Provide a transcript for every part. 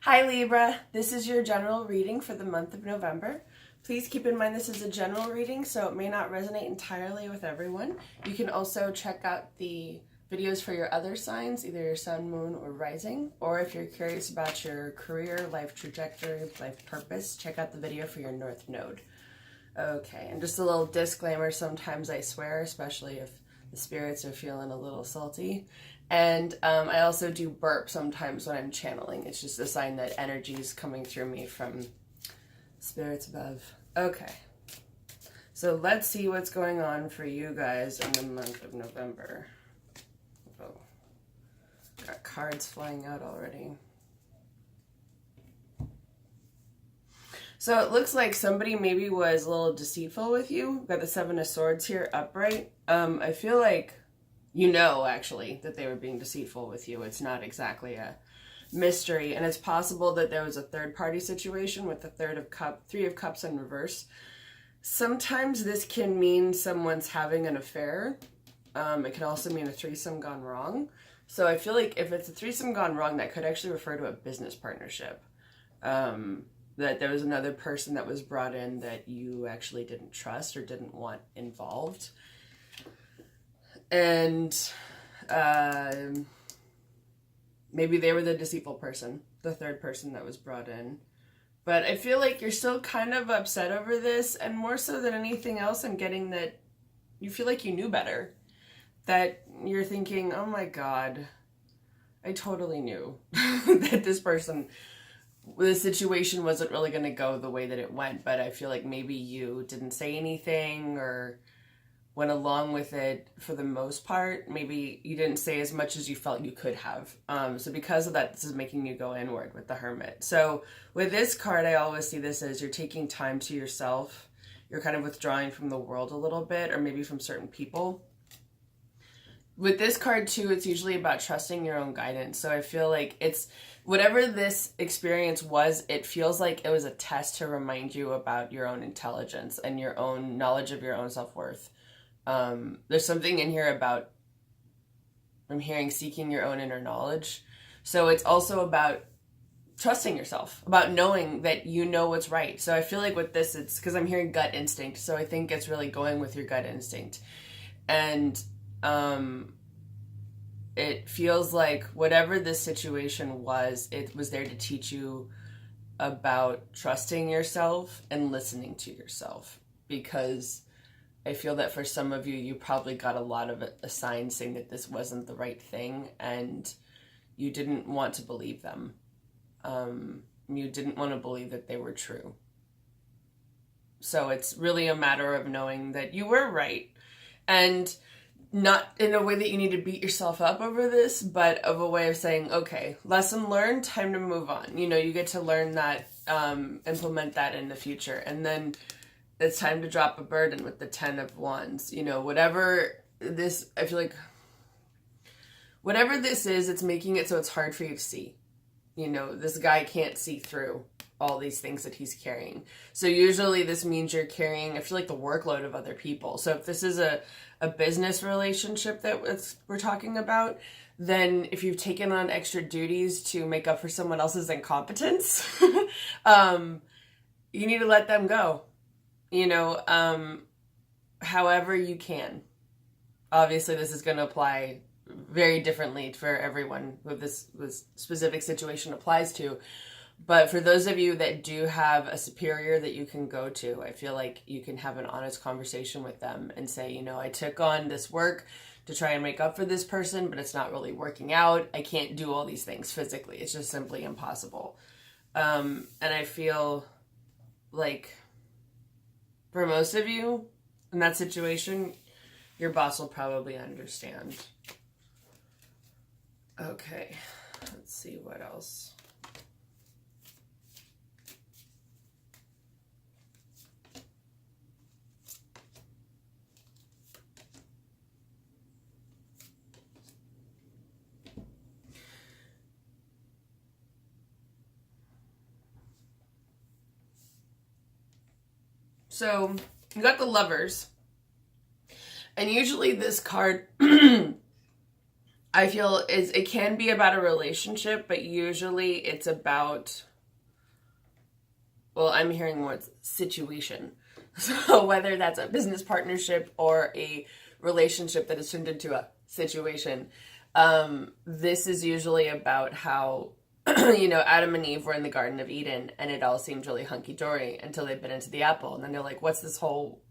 Hi Libra, this is your general reading for the month of November. Please keep in mind this is a general reading, so it may not resonate entirely with everyone. You can also check out the videos for your other signs, either your sun, moon, or rising, or if you're curious about your career, life trajectory, life purpose, check out the video for your north node. Okay, and just a little disclaimer, sometimes I swear, especially if the spirits are feeling a little salty. And I also do burp sometimes when I'm channeling. It's just a sign that energy is coming through me from spirits above. Okay, so let's see what's going on for you guys in the month of November. Oh, got cards flying out already. So it looks like somebody maybe was a little deceitful with you. Got the Seven of Swords here upright. I feel like you know, actually, that they were being deceitful with you. It's not exactly a mystery. And it's possible that there was a third-party situation with the Three of Cups in reverse. Sometimes this can mean someone's having an affair. It can also mean a threesome gone wrong. So I feel like if it's a threesome gone wrong, that could actually refer to a business partnership. That there was another person that was brought in that you actually didn't trust or didn't want involved. And maybe they were the deceitful person, the third person that was brought in. But I feel like you're still kind of upset over this, and more so than anything else, I'm getting that you feel like you knew better. That you're thinking, oh my God, I totally knew that this situation wasn't really going to go the way that it went, but I feel like maybe you didn't say anything or went along with it for the most part. Maybe you didn't say as much as you felt you could have. So because of that, this is making you go inward with the Hermit. So with this card, I always see this as you're taking time to yourself. You're kind of withdrawing from the world a little bit, or maybe from certain people. With this card too, it's usually about trusting your own guidance. So I feel like it's whatever this experience was, it feels like it was a test to remind you about your own intelligence and your own knowledge of your own self-worth. There's something in here about, I'm hearing, seeking your own inner knowledge. So it's also about trusting yourself, about knowing that you know what's right. So I feel like with this, it's because I'm hearing gut instinct. So I think it's really going with your gut instinct. And it feels like whatever this situation was, it was there to teach you about trusting yourself and listening to yourself. Because I feel that for some of you, you probably got a lot of a sign saying that this wasn't the right thing, and you didn't want to believe them. You didn't want to believe that they were true. So it's really a matter of knowing that you were right, and not in a way that you need to beat yourself up over this, but of a way of saying, okay, lesson learned, time to move on. You know, you get to learn that, implement that in the future, and then it's time to drop a burden with the 10 of Wands. You know, whatever this, I feel like, whatever this is, it's making it so it's hard for you to see. You know, this guy can't see through all these things that he's carrying. So usually this means you're carrying, I feel like, the workload of other people. So if this is a business relationship that we're talking about, then if you've taken on extra duties to make up for someone else's incompetence, you need to let them go. You know, however you can. Obviously, this is going to apply very differently for everyone who this specific situation applies to. But for those of you that do have a superior that you can go to, I feel like you can have an honest conversation with them and say, you know, I took on this work to try and make up for this person, but it's not really working out. I can't do all these things physically. It's just simply impossible. And I feel like for most of you in that situation, your boss will probably understand. Okay, let's see what else. So you got the Lovers, and usually this card, I I feel is it can be about a relationship, but usually it's about, well, I'm hearing more situation. So whether that's a business partnership or a relationship that has turned into a situation, this is usually about how, Adam and Eve were in the Garden of Eden and it all seemed really hunky-dory until they bit into the apple. And then they're like, what's this whole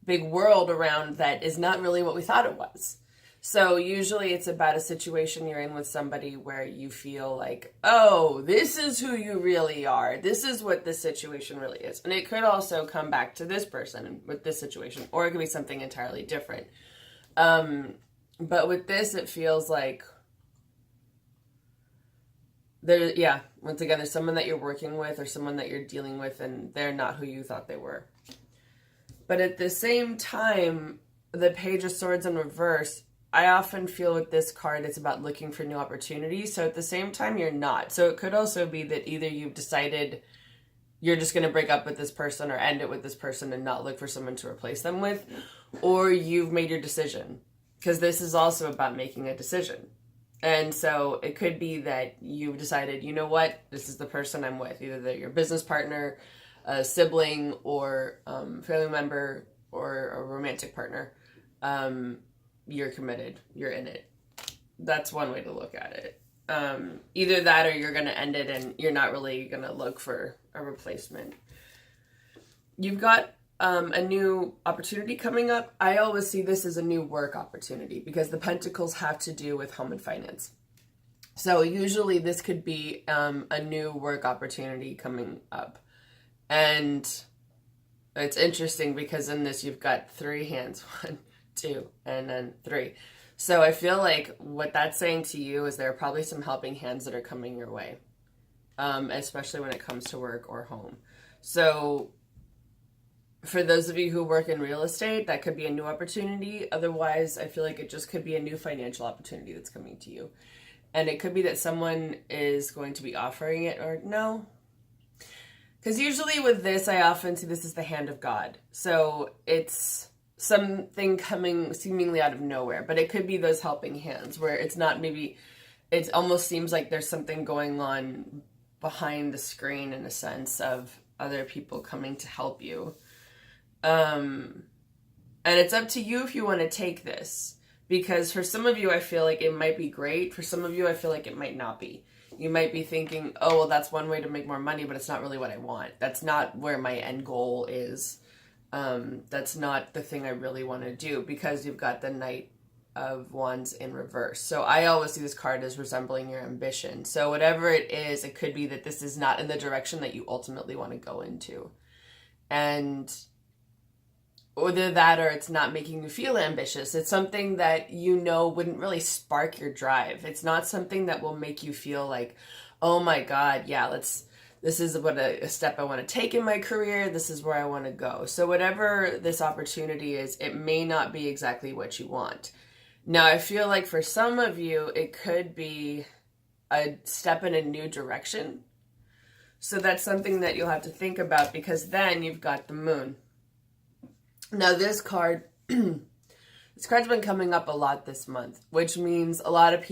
big world around that is not really what we thought it was? So usually it's about a situation you're in with somebody where you feel like, oh, this is who you really are. This is what this situation really is. And it could also come back to this person with this situation, or it could be something entirely different. But with this, it feels like once again, there's someone that you're working with or someone that you're dealing with and they're not who you thought they were. But at the same time, the Page of Swords in reverse, I often feel with this card, it's about looking for new opportunities. So at the same time, you're not. So it could also be that either you've decided you're just going to break up with this person or end it with this person and not look for someone to replace them with, or you've made your decision. Because this is also about making a decision. And so it could be that you've decided, you know what, this is the person I'm with. Either they're your business partner, a sibling, or family member, or a romantic partner. You're committed. You're in it. That's one way to look at it. Either that or you're going to end it and you're not really going to look for a replacement. You've got a new opportunity coming up. I always see this as a new work opportunity because the Pentacles have to do with home and finance. So usually this could be a new work opportunity coming up. And it's interesting because in this you've got 3 hands. 1, 2, and then 3. So I feel like what that's saying to you is there are probably some helping hands that are coming your way, especially when it comes to work or home. So for those of you who work in real estate, that could be a new opportunity. Otherwise, I feel like it just could be a new financial opportunity that's coming to you. And it could be that someone is going to be offering it or no. Because usually with this, I often see this as the hand of God. So it's something coming seemingly out of nowhere, but it could be those helping hands where it's not, maybe it almost seems like there's something going on behind the screen in a sense of other people coming to help you. And it's up to you if you want to take this, because for some of you, I feel like it might be great. For some of you, I feel like it might not be. You might be thinking, oh, well, that's one way to make more money, but it's not really what I want. That's not where my end goal is. That's not the thing I really want to do, because you've got the Knight of Wands in reverse. So I always see this card as resembling your ambition. So whatever it is, it could be that this is not in the direction that you ultimately want to go into. And either that or it's not making you feel ambitious. It's something that wouldn't really spark your drive. It's not something that will make you feel like, oh my God, yeah, this is what a step I want to take in my career. This is where I want to go. So whatever this opportunity is, it may not be exactly what you want. Now, I feel like for some of you, it could be a step in a new direction. So that's something that you'll have to think about, because then you've got the Moon. Now this card, this card's been coming up a lot this month, which means a lot of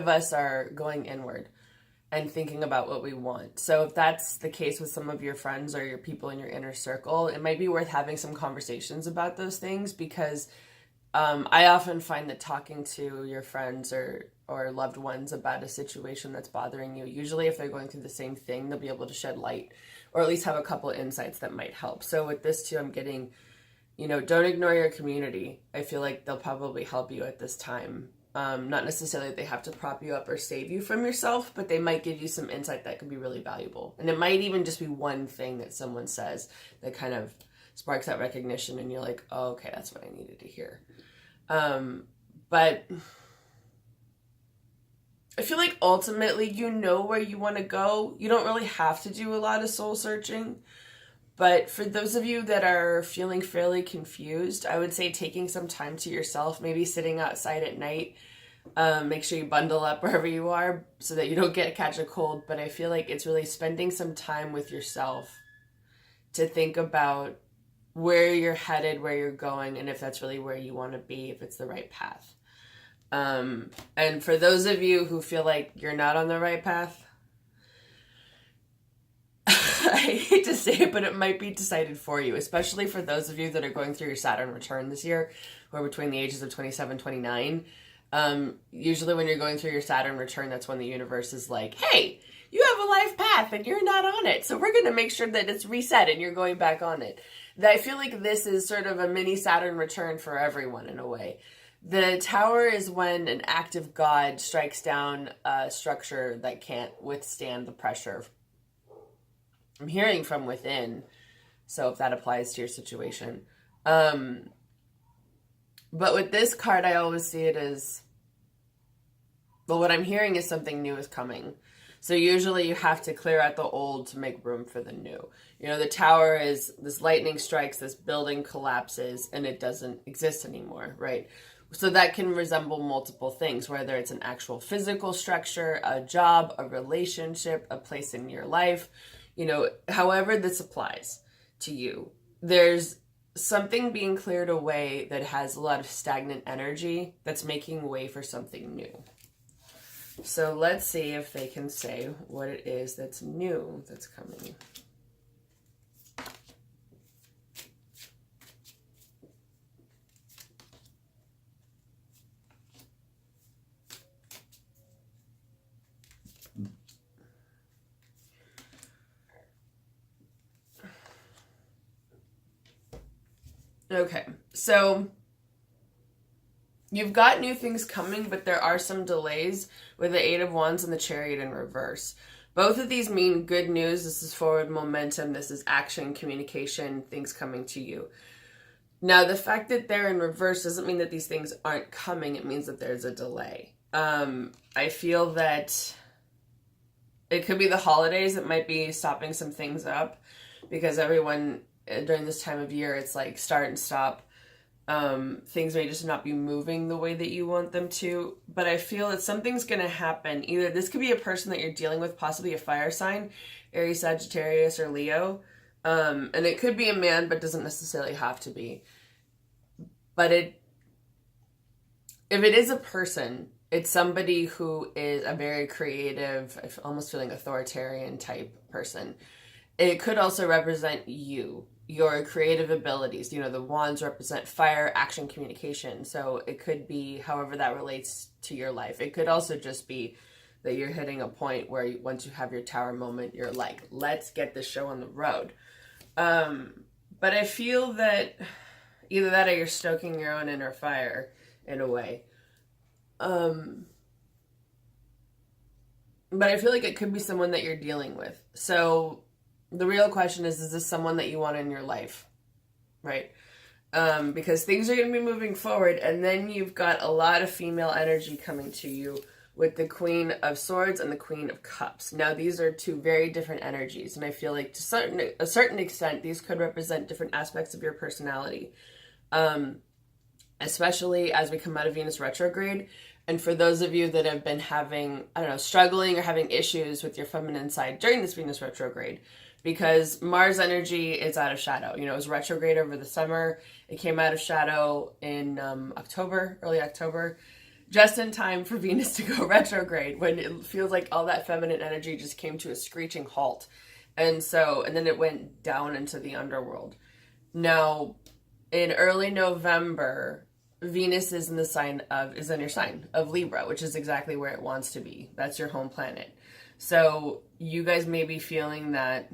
us are going inward and thinking about what we want. So if that's the case with some of your friends or your people in your inner circle, it might be worth having some conversations about those things, because I often find that talking to your friends or loved ones about a situation that's bothering you, usually if they're going through the same thing, they'll be able to shed light or at least have a couple of insights that might help. So with this too, I'm getting, don't ignore your community. I feel like they'll probably help you at this time. Not necessarily they have to prop you up or save you from yourself, but they might give you some insight that could be really valuable. And it might even just be one thing that someone says that kind of sparks that recognition and you're like, oh, okay, that's what I needed to hear. But I feel like ultimately you know where you want to go. You don't really have to do a lot of soul searching. But for those of you that are feeling fairly confused, I would say taking some time to yourself, maybe sitting outside at night. Make sure you bundle up wherever you are so that you don't catch a cold. But I feel like it's really spending some time with yourself to think about where you're headed, where you're going, and if that's really where you want to be, if it's the right path. And for those of you who feel like you're not on the right path, I hate to say it, but it might be decided for you, especially for those of you that are going through your Saturn return this year, or between the ages of 27, 29. Usually when you're going through your Saturn return, that's when the universe is like, hey, you have a life path and you're not on it. So we're going to make sure that it's reset and you're going back on it. I feel like this is sort of a mini Saturn return for everyone in a way. The Tower is when an active god strikes down a structure that can't withstand the pressure. I'm hearing from within, so if that applies to your situation. But with this card, I always see it as, well, what I'm hearing is something new is coming. So usually you have to clear out the old to make room for the new. You know, the Tower is this lightning strikes, this building collapses, and it doesn't exist anymore, right? So that can resemble multiple things, whether it's an actual physical structure, a job, a relationship, a place in your life, you know, however this applies to you. There's something being cleared away that has a lot of stagnant energy that's making way for something new. So let's see if they can say what it is that's new that's coming. Okay, so you've got new things coming, but there are some delays with the Eight of Wands and the Chariot in reverse. Both of these mean good news. This is forward momentum. This is action, communication, things coming to you. Now, the fact that they're in reverse doesn't mean that these things aren't coming. It means that there's a delay. I feel that it could be the holidays that might be stopping some things up, because everyone during this time of year, it's like start and stop. Things may just not be moving the way that you want them to, but I feel that something's going to happen. Either this could be a person that you're dealing with, possibly a fire sign, Aries, Sagittarius, or Leo. And it could be a man, but doesn't necessarily have to be. But if it is a person, it's somebody who is a very creative, almost feeling authoritarian type person. It could also represent you, your creative abilities. You know, the wands represent fire, action, communication. So it could be however that relates to your life. It could also just be that you're hitting a point where once you have your Tower moment, you're like, let's get this show on the road. But I feel that either that or you're stoking your own inner fire in a way. But I feel like it could be someone that you're dealing with. So the real question is this someone that you want in your life, right? Because things are going to be moving forward, and then you've got a lot of female energy coming to you with the Queen of Swords and the Queen of Cups. Now, these are two very different energies, and I feel like to a certain extent, these could represent different aspects of your personality, especially as we come out of Venus retrograde. And for those of you that have been having, struggling or having issues with your feminine side during this Venus retrograde, because Mars energy is out of shadow. You know, it was retrograde over the summer. It came out of shadow in early October, just in time for Venus to go retrograde, when it feels like all that feminine energy just came to a screeching halt. And then it went down into the underworld. Now, in early November, Venus is in your sign of Libra, which is exactly where it wants to be. That's your home planet. So you guys may be feeling that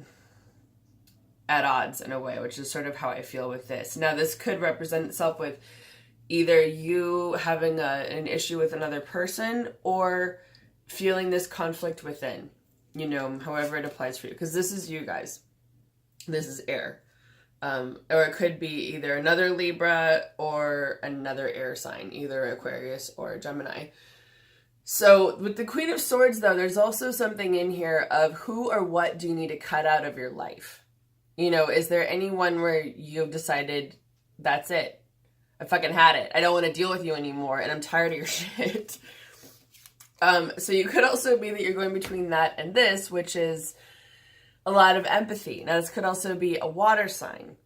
at odds in a way, which is sort of how I feel with this. Now, this could represent itself with either you having an issue with another person or feeling this conflict within, however it applies for you. Because this is you guys. This is air. Or it could be either another Libra or another air sign, either Aquarius or Gemini. So with the Queen of Swords, though, there's also something in here of who or what do you need to cut out of your life? Is there anyone where you've decided, that's it? I fucking had it. I don't want to deal with you anymore, and I'm tired of your shit. So you could also be that you're going between that and this, which is a lot of empathy. Now, this could also be a water sign.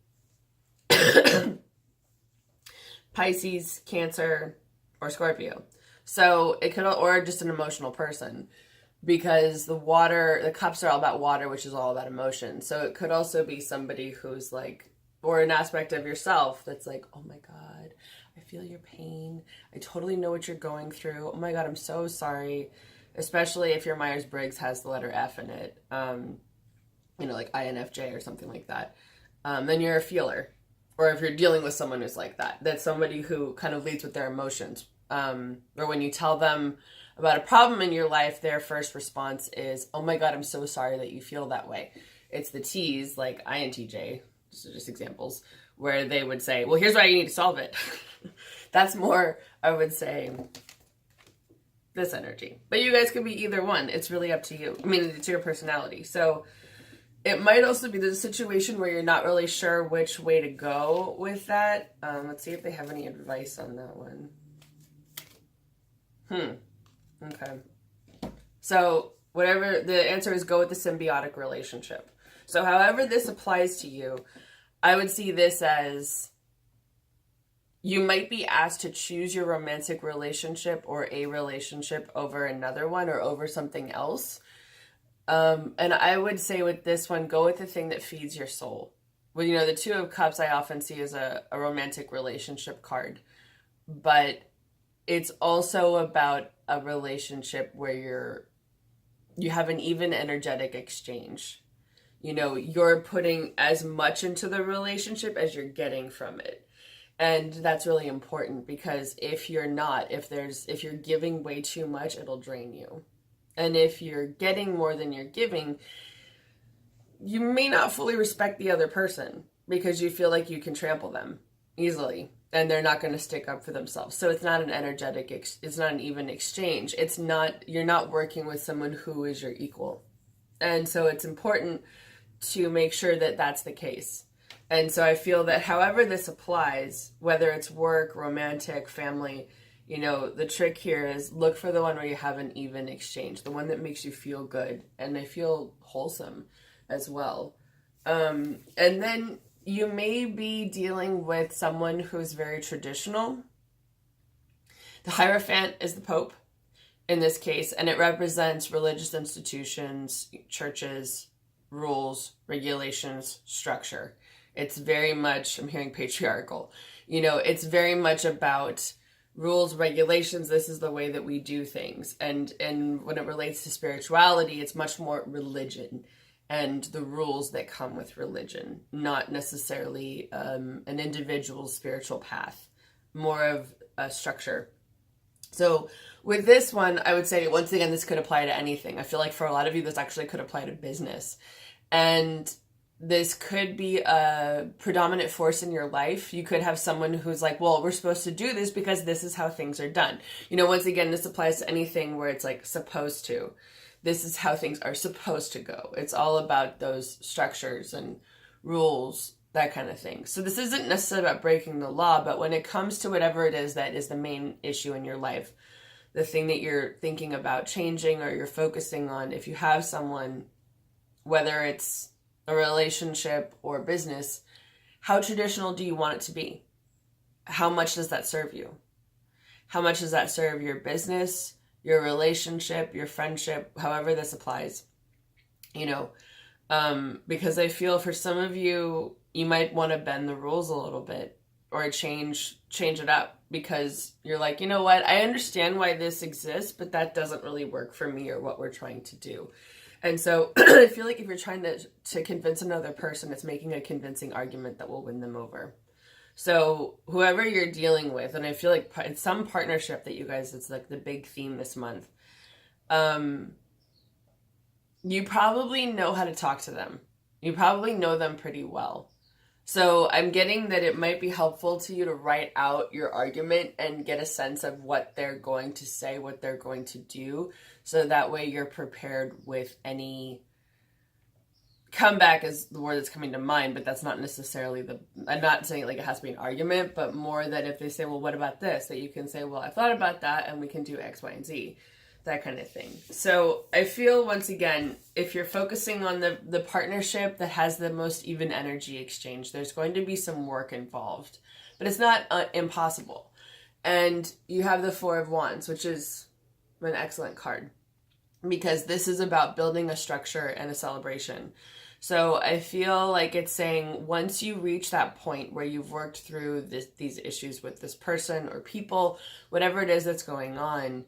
Pisces, Cancer, or Scorpio. So it could, or just an emotional person, because the cups are all about water, which is all about emotion. So it could also be somebody who's like, or an aspect of yourself that's like, oh my God, I feel your pain. I totally know what you're going through. Oh my God, I'm so sorry. Especially if your Myers-Briggs has the letter F in it, like INFJ or something like that. Then you're a feeler. Or if you're dealing with someone who's like that, that's somebody who kind of leads with their emotions. Or when you tell them about a problem in your life, their first response is, oh my God, I'm so sorry that you feel that way. It's the T's, like INTJ, just examples, where they would say, well, here's why you need to solve it. That's more, I would say, this energy. But you guys could be either one. It's really up to you. I mean, it's your personality. So it might also be the situation where you're not really sure which way to go with that. Let's see if they have any advice on that one. Okay. So whatever the answer is, go with the symbiotic relationship. So however this applies to you, I would see this as you might be asked to choose your romantic relationship or a relationship over another one or over something else. And I would say with this one, go with the thing that feeds your soul. Well, the Two of Cups I often see as a romantic relationship card. But it's also about a relationship where you have an even energetic exchange. You're putting as much into the relationship as you're getting from it. And that's really important, because if you're not, if you're giving way too much, it'll drain you. And if you're getting more than you're giving, you may not fully respect the other person because you feel like you can trample them easily and they're not going to stick up for themselves. So it's not an energetic, it's not an even exchange. You're not working with someone who is your equal. And so it's important to make sure that that's the case. And so I feel that however this applies, whether it's work, romantic, family, the trick here is look for the one where you have an even exchange, the one that makes you feel good and they feel wholesome as well. And then you may be dealing with someone who's very traditional. The Hierophant is the Pope in this case, and it represents religious institutions, churches, rules, regulations, structure. It's very much, I'm hearing patriarchal, it's very much about rules, regulations. This is the way that we do things. And when it relates to spirituality, it's much more religion and the rules that come with religion, not necessarily an individual's spiritual path, more of a structure. So with this one, I would say, once again, this could apply to anything. I feel like for a lot of you, this actually could apply to business. And this could be a predominant force in your life. You could have someone who's like, well, we're supposed to do this because this is how things are done. Once again, this applies to anything where it's like supposed to. This is how things are supposed to go. It's all about those structures and rules, that kind of thing. So this isn't necessarily about breaking the law, but when it comes to whatever it is that is the main issue in your life, the thing that you're thinking about changing or you're focusing on, if you have someone, whether it's a relationship or business, how traditional do you want it to be? How much does that serve you? How much does that serve your business, your relationship, your friendship, however this applies? Because I feel for some of you, you might want to bend the rules a little bit or change it up, because you're like, what? I understand why this exists, but that doesn't really work for me or what we're trying to do. And so I feel like if you're trying to convince another person, it's making a convincing argument that will win them over. So whoever you're dealing with, and I feel like it's some partnership that you guys, it's like the big theme this month. You probably know how to talk to them. You probably know them pretty well. So I'm getting that it might be helpful to you to write out your argument and get a sense of what they're going to say, what they're going to do. So that way you're prepared with any comeback is the word that's coming to mind, but that's not necessarily I'm not saying like it has to be an argument, but more that if they say, well, what about this? That you can say, well, I thought about that and we can do X, Y, and Z. That kind of thing. So I feel, once again, if you're focusing on the partnership that has the most even energy exchange, there's going to be some work involved, but it's not impossible. And you have the Four of Wands, which is an excellent card because this is about building a structure and a celebration. So I feel like it's saying once you reach that point where you've worked through these issues with this person or people, whatever it is that's going on,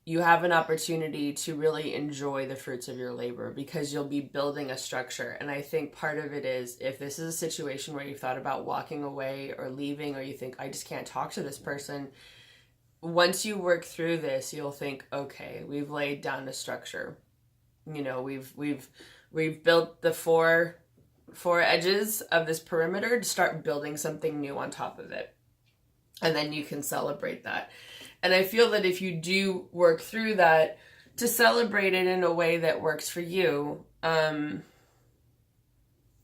you have an opportunity to really enjoy the fruits of your labor because you'll be building a structure. And I think part of it is if this is a situation where you've thought about walking away or leaving, or you think, I just can't talk to this person, once you work through this, you'll think, okay, we've laid down a structure. You know, we've built the four edges of this perimeter to start building something new on top of it. And then you can celebrate that. And I feel that if you do work through that, to celebrate it in a way that works for you,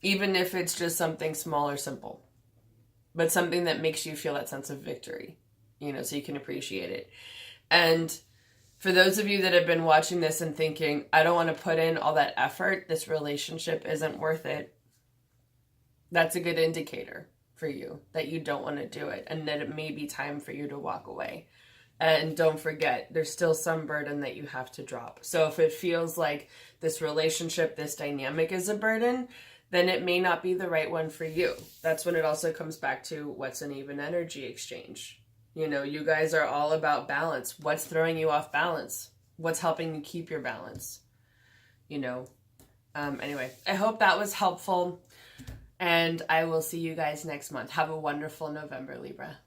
even if it's just something small or simple, but something that makes you feel that sense of victory, you know, so you can appreciate it. And for those of you that have been watching this and thinking, I don't want to put in all that effort, this relationship isn't worth it, that's a good indicator for you that you don't want to do it and that it may be time for you to walk away. And don't forget, there's still some burden that you have to drop. So if it feels like this relationship, this dynamic is a burden, then it may not be the right one for you. That's when it also comes back to what's an even energy exchange. You know, you guys are all about balance. What's throwing you off balance? What's helping you keep your balance? You know, anyway, I hope that was helpful. And I will see you guys next month. Have a wonderful November, Libra.